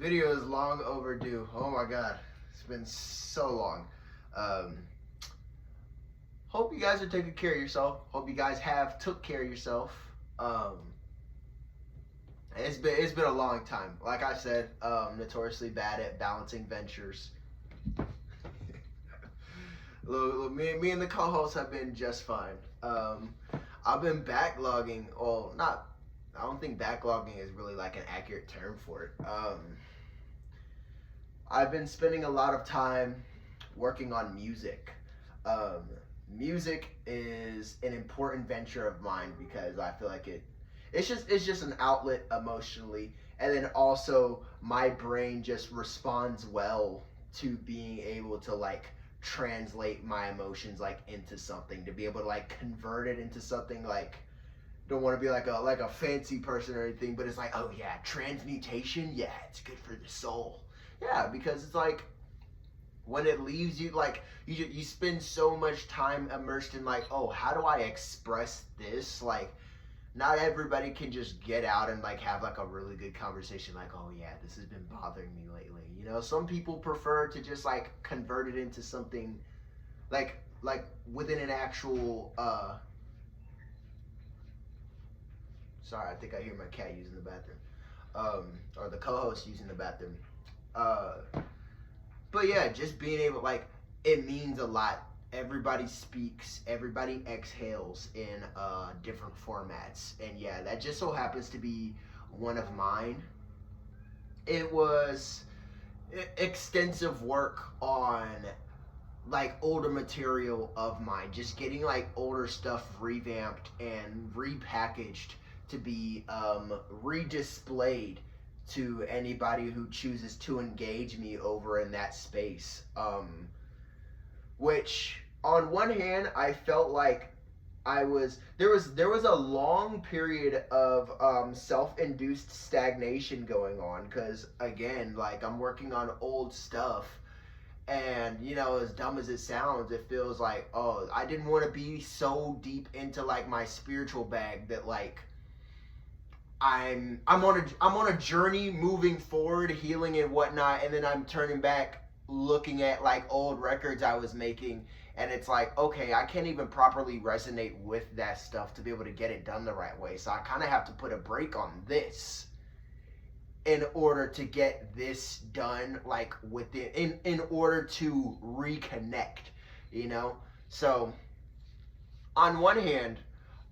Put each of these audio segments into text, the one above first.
Video is long overdue. Oh my god, it's been so long. Um, Hope you guys are taking care of yourself. Hope you guys have took care of yourself. Um, it's been a long time. Like I said, notoriously bad at balancing ventures. Me and the co-host have been just fine. I've been backlogging. Well, not. I don't think backlogging is really like an accurate term for it. I've been spending a lot of time working on music. Um, Music is an important venture of mine because I feel like it's just an outlet emotionally, and then also my brain just responds well to being able to like translate my emotions like into something, to be able to like convert it into something. Like, don't want to be like a fancy person or anything, but it's like, oh yeah, transmutation, yeah, it's good for the soul. Yeah, because it's like when it leaves you, like you spend so much time immersed in like, oh, how do I express this? Like, not everybody can just get out and like have like a really good conversation, like, oh yeah, this has been bothering me lately. Some people prefer to just like convert it into something like within an actual sorry, I think I hear my cat using the bathroom. Or the co-host using the bathroom. uh But yeah, just being able, like, it means a lot. Everybody speaks, everybody exhales in different formats. And yeah, that just so happens to be one of mine. It was extensive work on like older material of mine, just getting like older stuff revamped and repackaged to be redisplayed to anybody who chooses to engage me over in that space. Which on one hand, I felt like there was a long period of self-induced stagnation going on, because again, like, I'm working on old stuff, and as dumb as it sounds, it feels like, oh, I didn't want to be so deep into like my spiritual bag that like I'm on a journey moving forward, healing and whatnot, and then I'm turning back, looking at like old records I was making, and it's like, okay, I can't even properly resonate with that stuff to be able to get it done the right way. So I kind of have to put a break on this in order to get this done, like within in order to reconnect, you know. So on one hand,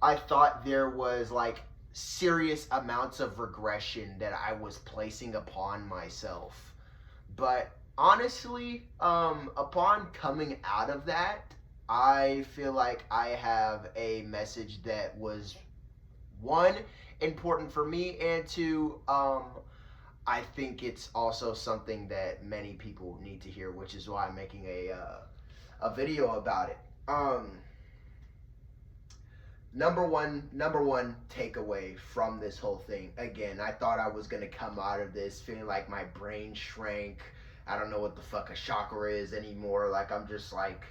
I thought there was like serious amounts of regression that I was placing upon myself. But honestly, upon coming out of that, I feel like I have a message that was, one, important for me, and two, I think it's also something that many people need to hear, which is why I'm making a video about it. Number one takeaway from this whole thing. Again, I thought I was gonna come out of this feeling like my brain shrank. I don't know what the fuck a chakra is anymore. Like, I'm just like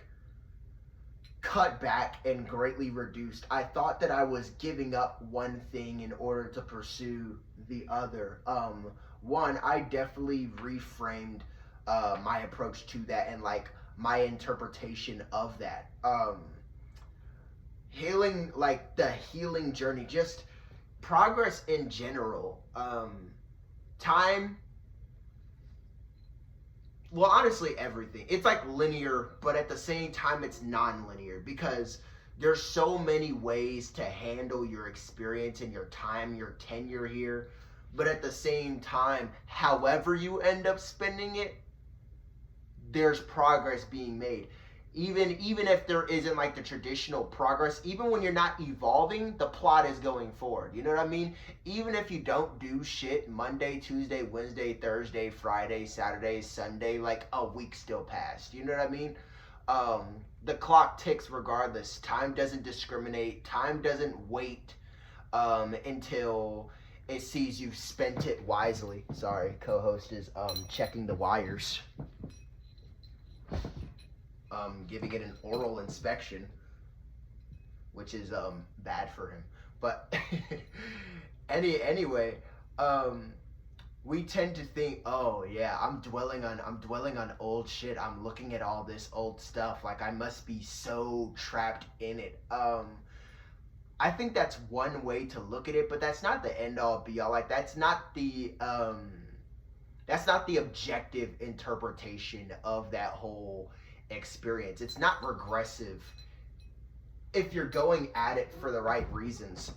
cut back and greatly reduced. I thought that I was giving up one thing in order to pursue the other. One, I definitely reframed my approach to that, and like my interpretation of that. Healing, like the healing journey, just progress in general. Time, well, honestly, everything. It's like linear, but at the same time, it's non-linear, because there's so many ways to handle your experience and your time, your tenure here. But at the same time, however you end up spending it, there's progress being made. Even if there isn't like the traditional progress, even when you're not evolving, the plot is going forward. You know what I mean? Even if you don't do shit Monday, Tuesday, Wednesday, Thursday, Friday, Saturday, Sunday, like a week still passed. You know what I mean? The clock ticks regardless. Time doesn't discriminate. Time doesn't wait until it sees you've spent it wisely. Sorry, co-host is checking the wires, giving it an oral inspection, which is bad for him. But anyway, we tend to think, oh yeah, I'm dwelling on old shit. I'm looking at all this old stuff. Like I must be so trapped in it. I think that's one way to look at it, but that's not the end all be all. Like that's not the objective interpretation of that whole experience. It's not regressive if you're going at it for the right reasons.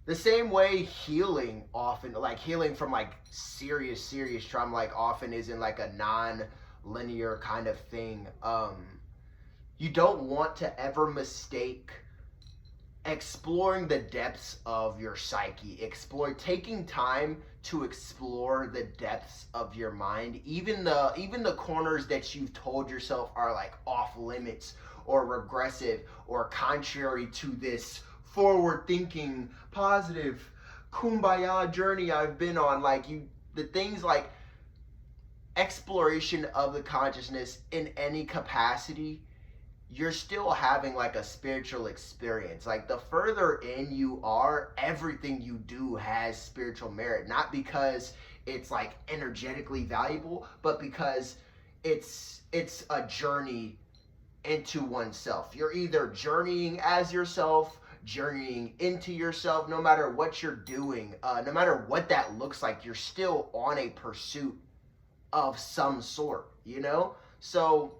The same way healing often, like healing from like serious trauma, like often isn't like a non-linear kind of thing. You don't want to ever mistake exploring the depths of your psyche, taking time to explore the depths of your mind, even the corners that you've told yourself are like off limits or regressive or contrary to this forward thinking positive kumbaya journey I've been on. Like the things like exploration of the consciousness in any capacity, you're still having like a spiritual experience. Like the further in you are, everything you do has spiritual merit, not because it's like energetically valuable, but because it's a journey into oneself. You're either journeying as yourself, journeying into yourself. No matter what you're doing, no matter what that looks like, you're still on a pursuit of some sort, you know? So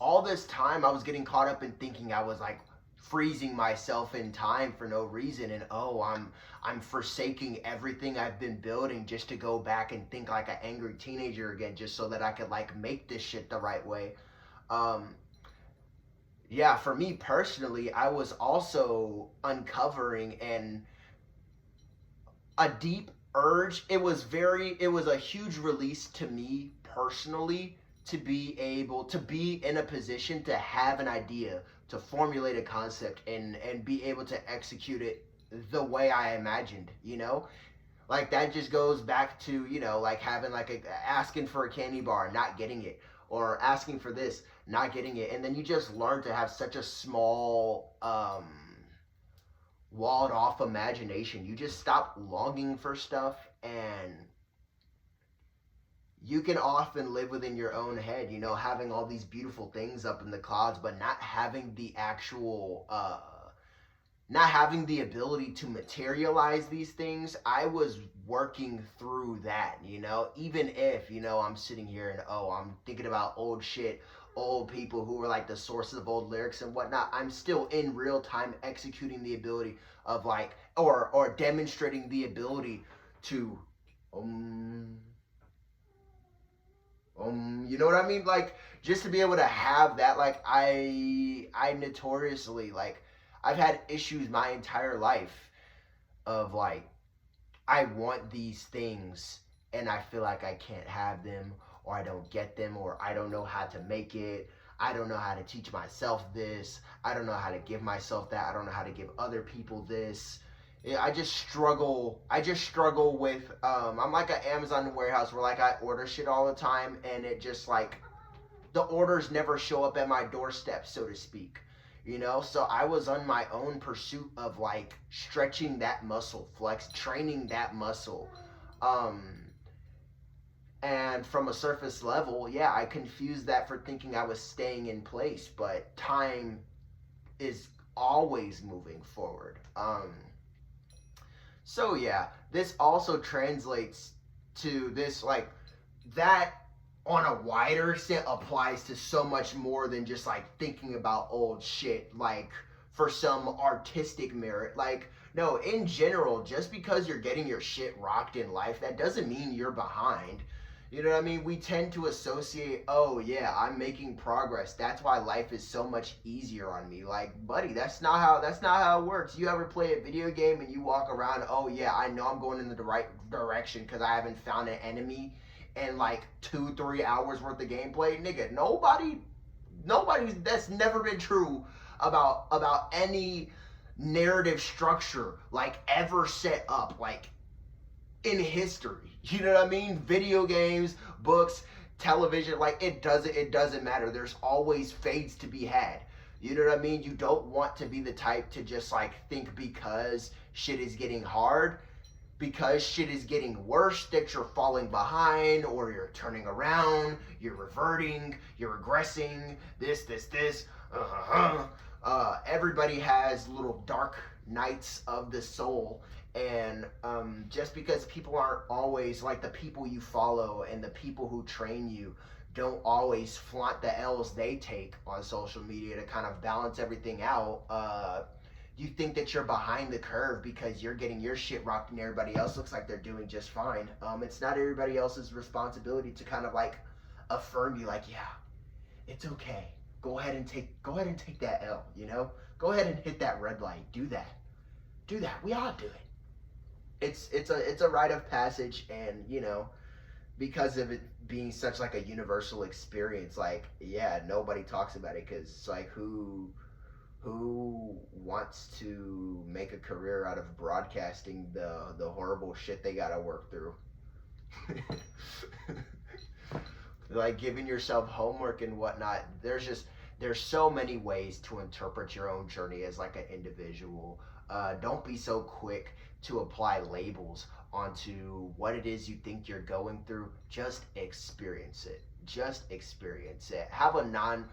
all this time I was getting caught up in thinking I was like freezing myself in time for no reason, and oh, I'm forsaking everything I've been building just to go back and think like an angry teenager again, just so that I could like make this shit the right way. Yeah, for me personally, I was also uncovering a deep urge. It was a huge release to me personally to be able to be in a position to have an idea, to formulate a concept and be able to execute it the way I imagined, you know? Like that just goes back to, you know, like having like asking for a candy bar, not getting it, or asking for this, not getting it. And then you just learn to have such a small walled off imagination. You just stop longing for stuff, and you can often live within your own head, you know, having all these beautiful things up in the clouds, but not having the actual, not having the ability to materialize these things. I was working through that, you know, even if, you know, I'm sitting here and, oh, I'm thinking about old shit, old people who were like the sources of old lyrics and whatnot. I'm still in real time executing the ability of like, or demonstrating the ability to, you know what I mean? Like just to be able to have that, like I notoriously like I've had issues my entire life of like I want these things and I feel like I can't have them, or I don't get them, or I don't know how to make it. I don't know how to teach myself this. I don't know how to give myself that. I don't know how to give other people this. I just struggle with I'm like an Amazon warehouse where like I order shit all the time, and it just like the orders never show up at my doorstep, so to speak, you know? So I was on my own pursuit of like stretching that muscle, training that muscle. And from a surface level, yeah, I confused that for thinking I was staying in place, but time is always moving forward. So yeah, this also translates to this like that on a wider extent applies to so much more than just like thinking about old shit like for some artistic merit. Like no, in general, just because you're getting your shit rocked in life, that doesn't mean you're behind. You know what I mean? We tend to associate, oh yeah, I'm making progress. That's why life is so much easier on me. Like, buddy, that's not how it works. You ever play a video game and you walk around, oh yeah, I know I'm going in the right direction because I haven't found an enemy in like 2-3 hours worth of gameplay? Nigga, nobody's that's never been true about any narrative structure like ever set up like in history. You know what I mean? Video games, books, television, like it doesn't matter. There's always fades to be had. You know what I mean? You don't want to be the type to just like think because shit is getting hard, because shit is getting worse, that you're falling behind or you're turning around, you're reverting, you're regressing, this. Everybody has little dark nights of the soul. And just because people aren't always like the people you follow and the people who train you don't always flaunt the L's they take on social media to kind of balance everything out, you think that you're behind the curve because you're getting your shit rocked and everybody else looks like they're doing just fine. It's not everybody else's responsibility to kind of like affirm you, like, yeah, it's okay. Go ahead and take that L. You know, go ahead and hit that red light. Do that. We all do it. It's a rite of passage, and you know, because of it being such like a universal experience, like, yeah, nobody talks about it because like who wants to make a career out of broadcasting the horrible shit they gotta work through? Like giving yourself homework and whatnot. There's so many ways to interpret your own journey as like an individual. Don't be so quick to apply labels onto what it is you think you're going through. Just experience it. Just experience it. Have a non.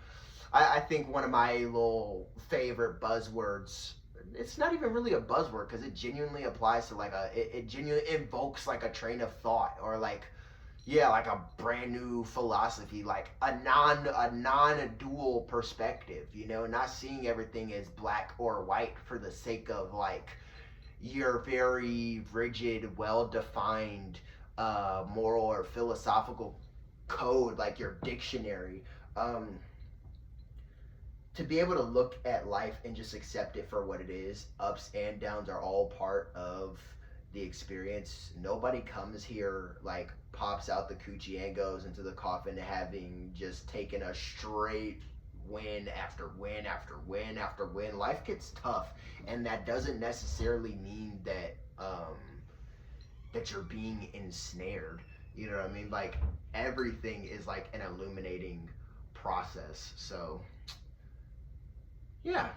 I think one of my little favorite buzzwords. It's not even really a buzzword because it genuinely applies to like it genuinely invokes like a train of thought, or like, yeah, like a brand new philosophy, like a non dual perspective, you know, not seeing everything as black or white for the sake of like your very rigid, well defined moral or philosophical code, like your dictionary. To be able to look at life and just accept it for what it is. Ups and downs are all part of the experience. Nobody comes here like pops out the coochie and goes into the coffin having just taken a straight win after win after win after win. Life gets tough, and that doesn't necessarily mean that that you're being ensnared. You know what I mean? Like everything is like an illuminating process. So yeah,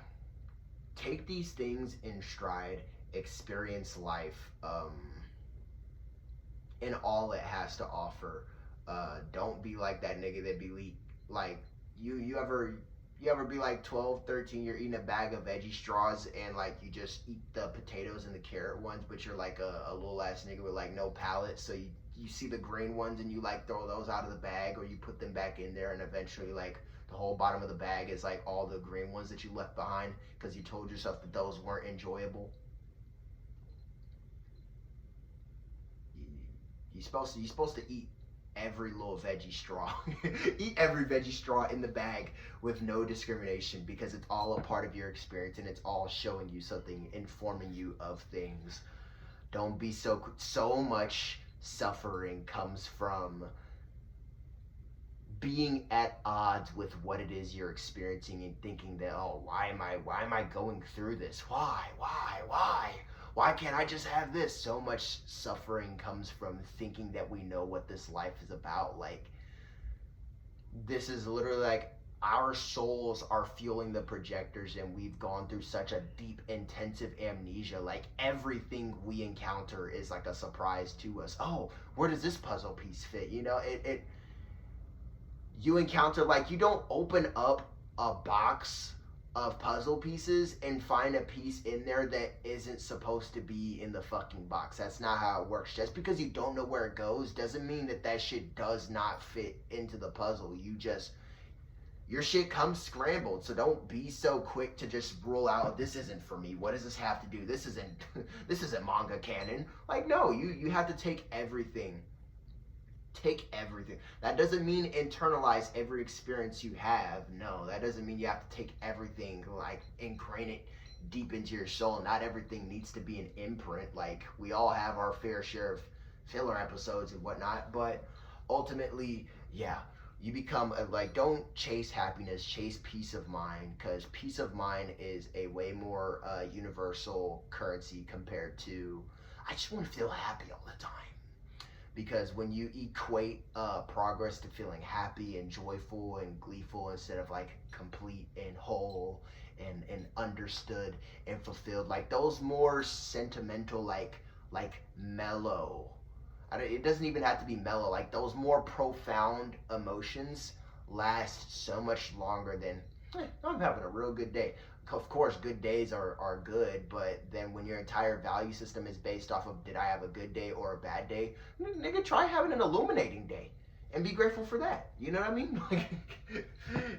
take these things in stride, experience life in all it has to offer. Don't be like that nigga that be like you ever be like 12, 13, you're eating a bag of veggie straws and like you just eat the potatoes and the carrot ones, but you're like a little ass nigga with like no palate, so you see the green ones and you like throw those out of the bag, or you put them back in there, and eventually like the whole bottom of the bag is like all the green ones that you left behind because you told yourself that those weren't enjoyable. You're supposed to eat every little veggie straw. Eat every veggie straw in the bag with no discrimination, because it's all a part of your experience and it's all showing you something, informing you of things. Don't be so much suffering comes from being at odds with what it is you're experiencing and thinking that, oh, why am I going through this? Why can't I just have this? So much suffering comes from thinking that we know what this life is about. Like, this is literally like our souls are fueling the projectors, and we've gone through such a deep, intensive amnesia. Like, everything we encounter is like a surprise to us. Oh, where does this puzzle piece fit? You know, you encounter, like, you don't open up a box of puzzle pieces and find a piece in there that isn't supposed to be in the fucking box. That's not how it works. Just because you don't know where it goes doesn't mean that that shit does not fit into the puzzle. Your shit comes scrambled, so don't be so quick to just rule out, this isn't for me. What does this have to do? This isn't this isn't manga canon. Like, no, you have to take everything. Take everything. That doesn't mean internalize every experience you have. No, that doesn't mean you have to take everything, like ingrain it deep into your soul. Not everything needs to be an imprint. Like, we all have our fair share of filler episodes and whatnot, but ultimately, yeah, you become like, don't chase happiness, chase peace of mind, because peace of mind is a way more universal currency compared to, I just want to feel happy all the time. Because when you equate progress to feeling happy and joyful and gleeful instead of like complete and whole understood and fulfilled. Like those more sentimental, like mellow. It doesn't even have to be mellow. Like those more profound emotions last so much longer than I'm having a real good day. Of course, good days are good, but then when your entire value system is based off of did I have a good day or a bad day, nigga, try having an illuminating day and be grateful for that. You know what I mean? Like,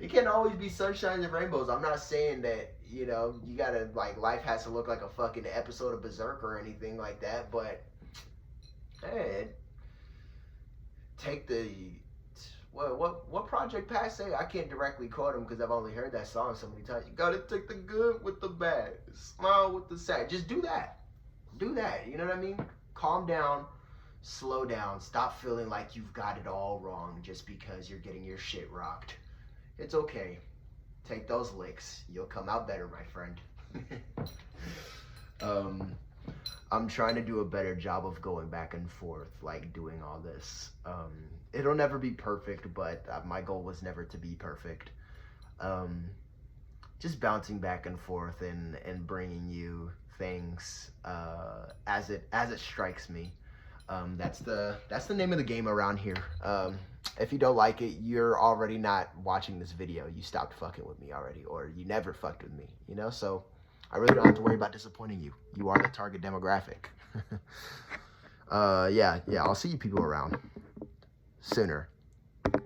it can't always be sunshine and rainbows. I'm not saying that, you know, you gotta, like, life has to look like a fucking episode of Berserk or anything like that, but, hey, take the what Project Pat say? I can't directly quote him because I've only heard that song so many times. You gotta take the good with the bad, smile with the sad. Just do that. Do that. You know what I mean? Calm down, slow down, stop feeling like you've got it all wrong just because you're getting your shit rocked. It's okay. Take those licks. You'll come out better, my friend. I'm trying to do a better job of going back and forth, like doing all this. It'll never be perfect, but my goal was never to be perfect. Just bouncing back and forth and bringing you things as it strikes me. That's the name of the game around here. If you don't like it, you're already not watching this video. You stopped fucking with me already, or you never fucked with me. You know, so I really don't have to worry about disappointing you. You are the target demographic. Yeah, I'll see you people around sooner.